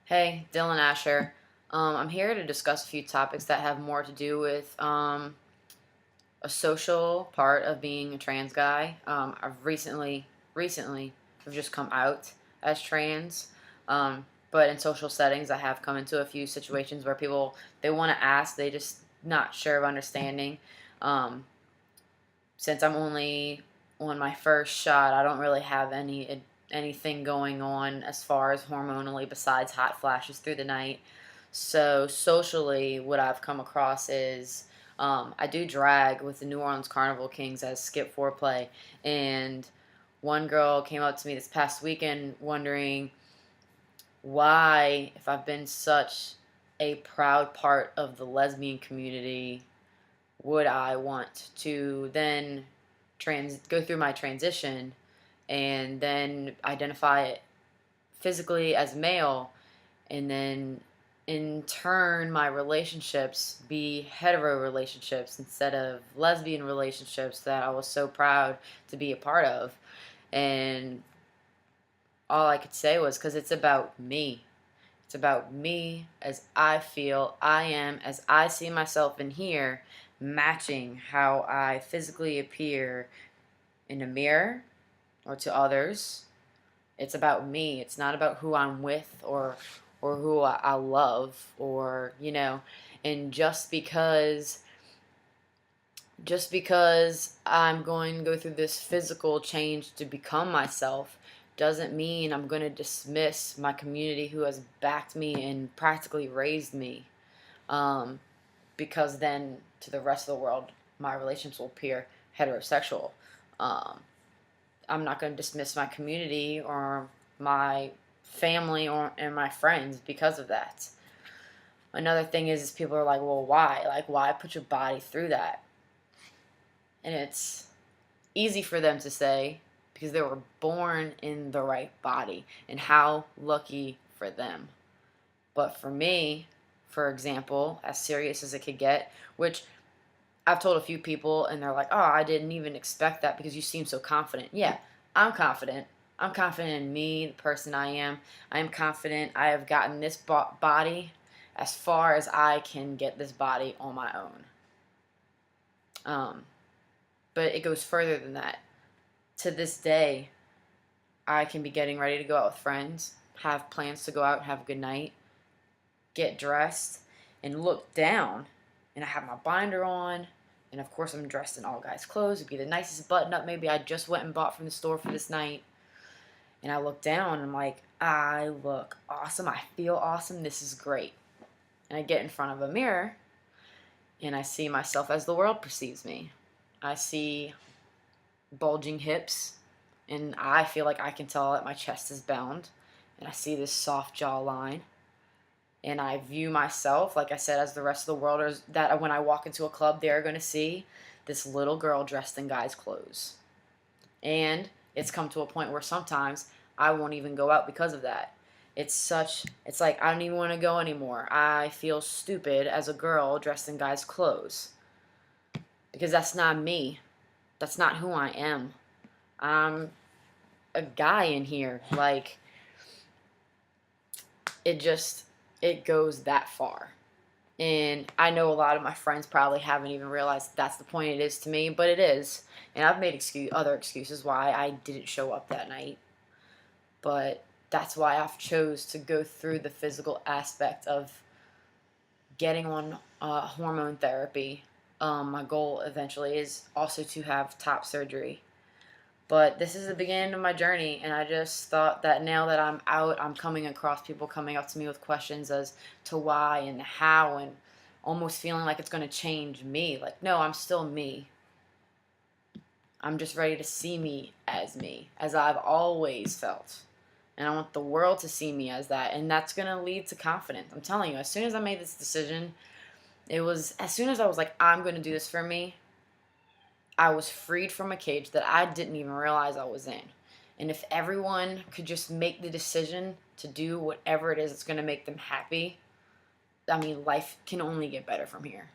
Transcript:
Hey, Dylan Asher. I'm here to discuss a few topics that have more to do with a social part of being a trans guy. I've recently, have just come out as trans, but in social settings, I have come into a few situations where people they want to ask, they just not sure of understanding. Um, since I'm only on my first shot, I don't really have anything going on as far as hormonally besides hot flashes through the night. So socially, what I've come across is I do drag with the New Orleans Carnival Kings as skip foreplay, and one girl came up to me this past weekend wondering why, if I've been such a proud part of the lesbian community, would I want to then go through my transition and then identify it physically as male, and then in turn my relationships be hetero relationships instead of lesbian relationships that I was so proud to be a part of. And all I could say was, because it's about me. It's about me as I feel I am, as I see myself in here, matching how I physically appear in a mirror or to others. It's about me. It's not about who I'm with or who I love, or and just because I'm going to go through this physical change to become myself doesn't mean I'm going to dismiss my community who has backed me and practically raised me. Um, because then to the rest of the world, my relationships will appear heterosexual. Um, I'm not going to dismiss my community or my family and my friends because of that. Another thing is people are like, well, why? Like, why put your body through that? And it's easy for them to say because they were born in the right body, and how lucky for them. But for me, for example, as serious as it could get, which I've told a few people and they're like, oh, I didn't even expect that because you seem so confident. Yeah, I'm confident. I'm confident in me, the person I am. I am confident I have gotten this body as far as I can get this body on my own. Um, but it goes further than that. To this day, I can be getting ready to go out with friends, have plans to go out and have a good night, get dressed, and look down, and I have my binder on, and of course I'm dressed in all guys' clothes. It'd be the nicest button up maybe I just went and bought from the store for this night. And I look down and I'm like, I look awesome. I feel awesome. This is great. And I get in front of a mirror and I see myself as the world perceives me. I see bulging hips, and I feel like I can tell that my chest is bound. And I see this soft jawline, and I view myself, like I said, as the rest of the world, or that when I walk into a club, they're going to see this little girl dressed in guy's clothes. And it's come to a point where sometimes I won't even go out because of that. It's like I don't even want to go anymore. I feel stupid as a girl dressed in guy's clothes because that's not me. That's not who I am. I'm a guy in here. Like, it just, it goes that far. And I know a lot of my friends probably haven't even realized that's the point it is to me, but it is. And I've made other excuses why I didn't show up that night. But that's why I've chose to go through the physical aspect of getting on hormone therapy. My goal eventually is also to have top surgery. But this is the beginning of my journey, and I just thought that now that I'm out, I'm coming across people coming up to me with questions as to why and how, and almost feeling like it's going to change me. Like, no, I'm still me. I'm just ready to see me, as I've always felt. And I want the world to see me as that, and that's going to lead to confidence. I'm telling you, as soon as I made this decision, it was as soon as I was like, I'm going to do this for me, I was freed from a cage that I didn't even realize I was in. And if everyone could just make the decision to do whatever it is that's going to make them happy, I mean, life can only get better from here.